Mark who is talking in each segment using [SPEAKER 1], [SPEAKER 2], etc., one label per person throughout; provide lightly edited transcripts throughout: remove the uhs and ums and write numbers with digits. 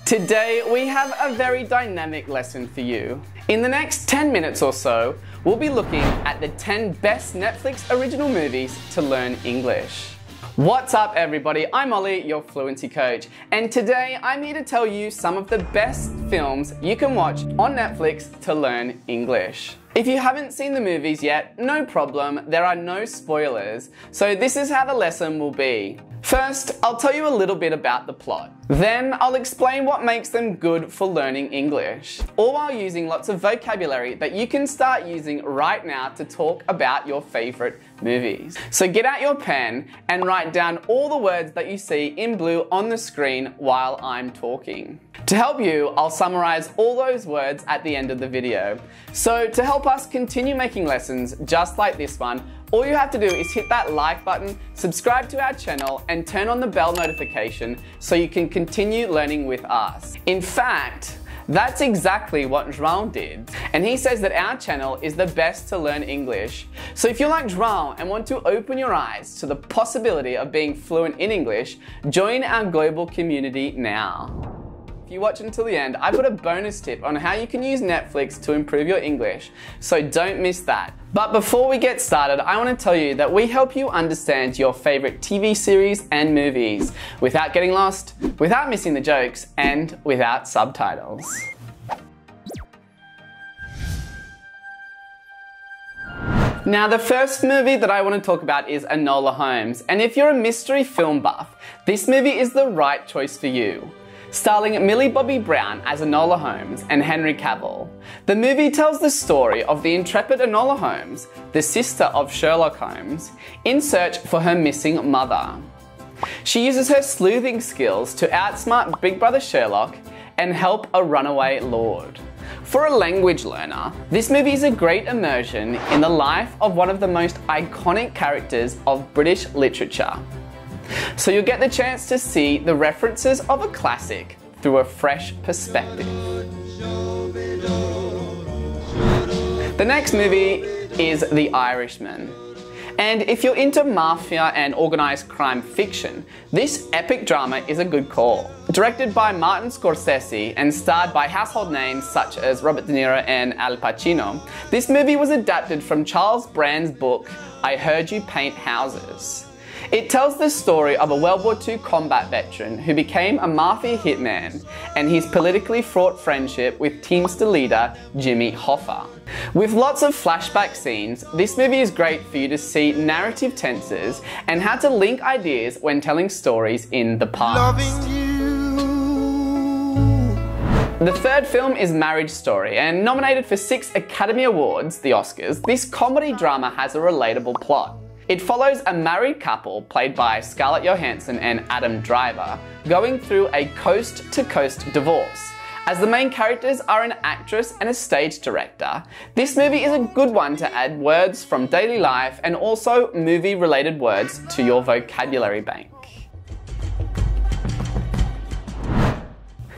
[SPEAKER 1] Today we have a very dynamic lesson for you. In the next 10 minutes or so, we'll be looking at the 10 best Netflix original movies to learn English. What's up everybody, I'm Ollie, your fluency coach, and today I'm here to tell you some of the best films you can watch on Netflix to learn English. If you haven't seen the movies yet, no problem, there are no spoilers, so this is how the lesson will be. First, I'll tell you a little bit about the plot. Then, I'll explain what makes them good for learning English, all while using lots of vocabulary that you can start using right now to talk about your favorite movies. So get out your pen and write down all the words that you see in blue on the screen while I'm talking. To help you, I'll summarize all those words at the end of the video. So to help us continue making lessons just like this one, all you have to do is hit that like button, subscribe to our channel, and turn on the bell notification so you can continue learning with us. In fact, that's exactly what João did. And he says that our channel is the best to learn English. So if you're like João and want to open your eyes to the possibility of being fluent in English, join our global community now. If you watch until the end, I've got a bonus tip on how you can use Netflix to improve your English, so don't miss that. But before we get started, I want to tell you that we help you understand your favorite TV series and movies without getting lost, without missing the jokes, and without subtitles. Now, the first movie that I want to talk about is Enola Holmes, and if you're a mystery film buff, this movie is the right choice for you. Starring Millie Bobby Brown as Enola Holmes and Henry Cavill, the movie tells the story of the intrepid Enola Holmes, the sister of Sherlock Holmes, in search for her missing mother. She uses her sleuthing skills to outsmart Big Brother Sherlock and help a runaway lord. For a language learner, this movie is a great immersion in the life of one of the most iconic characters of British literature. So you'll get the chance to see the references of a classic through a fresh perspective. The next movie is The Irishman. And if you're into mafia and organised crime fiction, this epic drama is a good call. Directed by Martin Scorsese and starred by household names such as Robert De Niro and Al Pacino, this movie was adapted from Charles Brand's book, I Heard You Paint Houses. It tells the story of a World War II combat veteran who became a mafia hitman and his politically fraught friendship with Teamster leader Jimmy Hoffa. With lots of flashback scenes, this movie is great for you to see narrative tenses and how to link ideas when telling stories in the past. The third film is Marriage Story, and nominated for 6 Academy Awards, the Oscars, this comedy drama has a relatable plot. It follows a married couple, played by Scarlett Johansson and Adam Driver, going through a coast-to-coast divorce. As the main characters are an actress and a stage director, this movie is a good one to add words from daily life and also movie-related words to your vocabulary bank.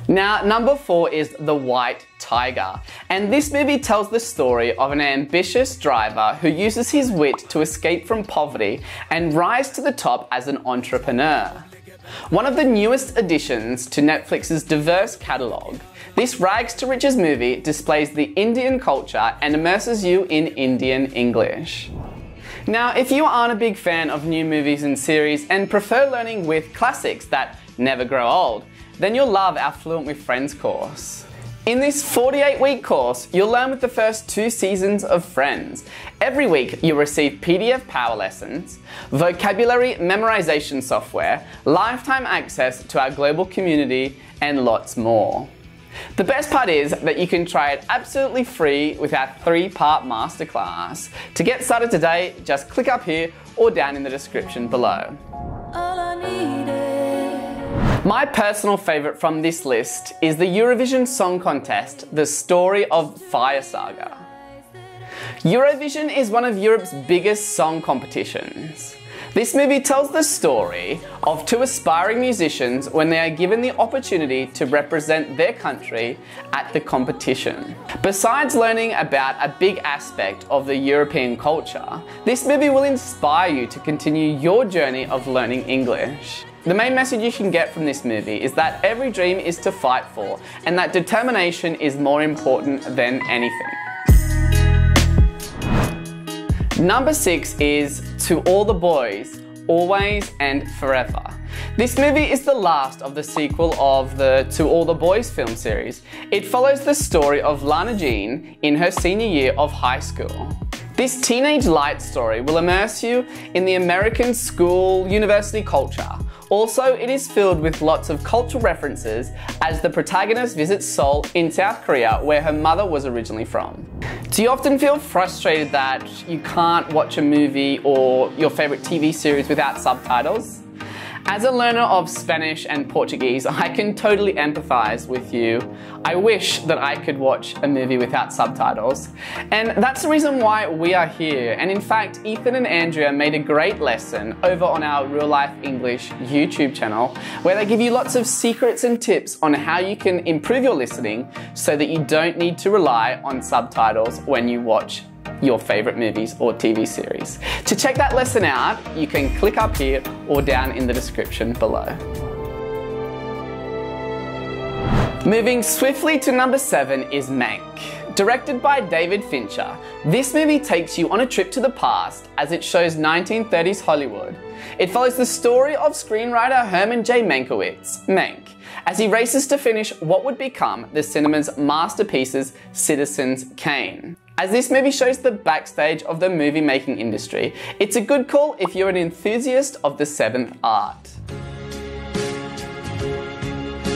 [SPEAKER 1] Now, number 4 is The White Tiger, and this movie tells the story of an ambitious driver who uses his wit to escape from poverty and rise to the top as an entrepreneur. One of the newest additions to Netflix's diverse catalogue, this rags to riches movie displays the Indian culture and immerses you in Indian English. Now, if you aren't a big fan of new movies and series and prefer learning with classics that never grow old, then you'll love our Fluent with Friends course. In this 48-week course, you'll learn with the first 2 seasons of Friends. Every week, you'll receive PDF power lessons, vocabulary memorization software, lifetime access to our global community, and lots more. The best part is that you can try it absolutely free with our 3-part masterclass. To get started today, just click up here or down in the description below. My personal favourite from this list is the Eurovision Song Contest, The Story of Fire Saga. Eurovision is one of Europe's biggest song competitions. This movie tells the story of 2 aspiring musicians when they are given the opportunity to represent their country at the competition. Besides learning about a big aspect of the European culture, this movie will inspire you to continue your journey of learning English. The main message you can get from this movie is that every dream is to fight for, and that determination is more important than anything. Number 6 is To All the Boys, Always and Forever. This movie is the last of the sequel of the To All the Boys film series. It follows the story of Lana Jean in her senior year of high school. This teenage light story will immerse you in the American school university culture. Also, it is filled with lots of cultural references as the protagonist visits Seoul in South Korea, where her mother was originally from. Do you often feel frustrated that you can't watch a movie or your favorite TV series without subtitles? As a learner of Spanish and Portuguese, I can totally empathize with you. I wish that I could watch a movie without subtitles. And that's the reason why we are here. And in fact, Ethan and Andrea made a great lesson over on our Real Life English YouTube channel, where they give you lots of secrets and tips on how you can improve your listening so that you don't need to rely on subtitles when you watch your favorite movies or TV series. To check that lesson out, you can click up here or down in the description below. Moving swiftly to number 7 is Mank. Directed by David Fincher, this movie takes you on a trip to the past as it shows 1930s Hollywood. It follows the story of screenwriter Herman J. Mankiewicz, Mank, as he races to finish what would become the cinema's masterpieces, Citizen Kane. As this movie shows the backstage of the movie-making industry, it's a good call if you're an enthusiast of the 7th art.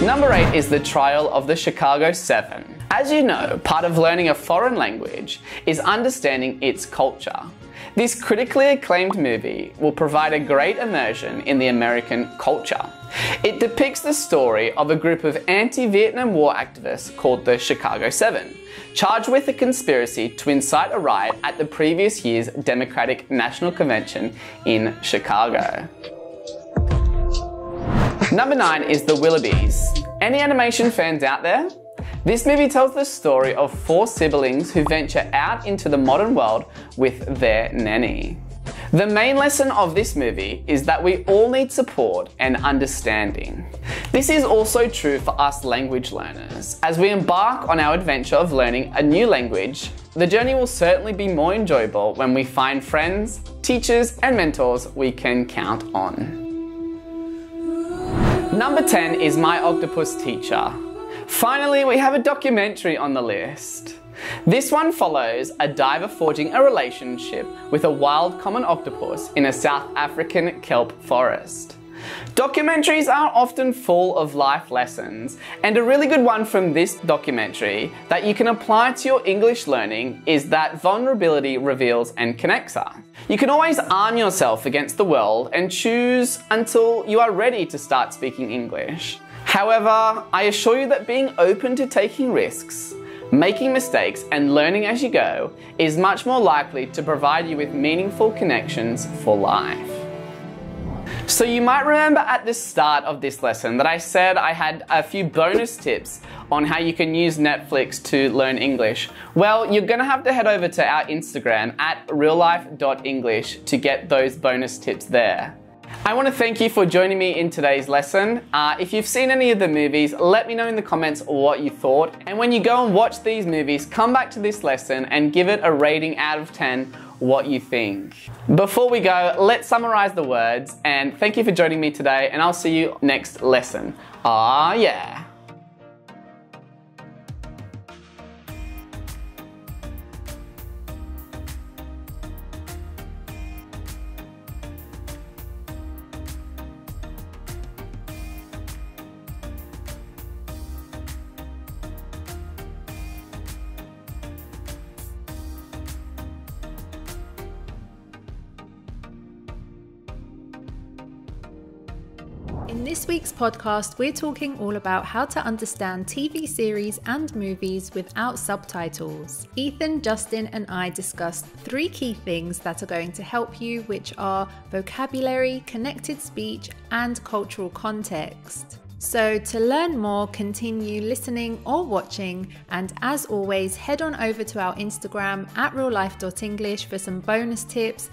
[SPEAKER 1] Number 8 is The Trial of the Chicago 7. As you know, part of learning a foreign language is understanding its culture. This critically acclaimed movie will provide a great immersion in the American culture. It depicts the story of a group of anti-Vietnam War activists called the Chicago 7, charged with a conspiracy to incite a riot at the previous year's Democratic National Convention in Chicago. Number 9 is The Willoughbys. Any animation fans out there? This movie tells the story of 4 siblings who venture out into the modern world with their nanny. The main lesson of this movie is that we all need support and understanding. This is also true for us language learners. As we embark on our adventure of learning a new language, the journey will certainly be more enjoyable when we find friends, teachers, and mentors we can count on. Number 10 is My Octopus Teacher. Finally, we have a documentary on the list. This one follows a diver forging a relationship with a wild common octopus in a South African kelp forest. Documentaries are often full of life lessons, and a really good one from this documentary that you can apply to your English learning is that vulnerability reveals and connects us. You can always arm yourself against the world and choose until you are ready to start speaking English. However, I assure you that being open to taking risks, making mistakes, and learning as you go is much more likely to provide you with meaningful connections for life. So you might remember at the start of this lesson that I said I had a few bonus tips on how you can use Netflix to learn English. Well, you're gonna have to head over to our Instagram at reallife.english to get those bonus tips there. I want to thank you for joining me in today's lesson. If you've seen any of the movies, let me know in the comments what you thought. And when you go and watch these movies, come back to this lesson and give it a rating out of 10 what you think. Before we go, let's summarize the words, and thank you for joining me today, and I'll see you next lesson. Ah, yeah.
[SPEAKER 2] In this week's podcast, we're talking all about how to understand TV series and movies without subtitles. Ethan, Justin, and I discussed 3 key things that are going to help you, which are vocabulary, connected speech, and cultural context. So to learn more, continue listening or watching, and as always, head on over to our Instagram at reallife.english for some bonus tips.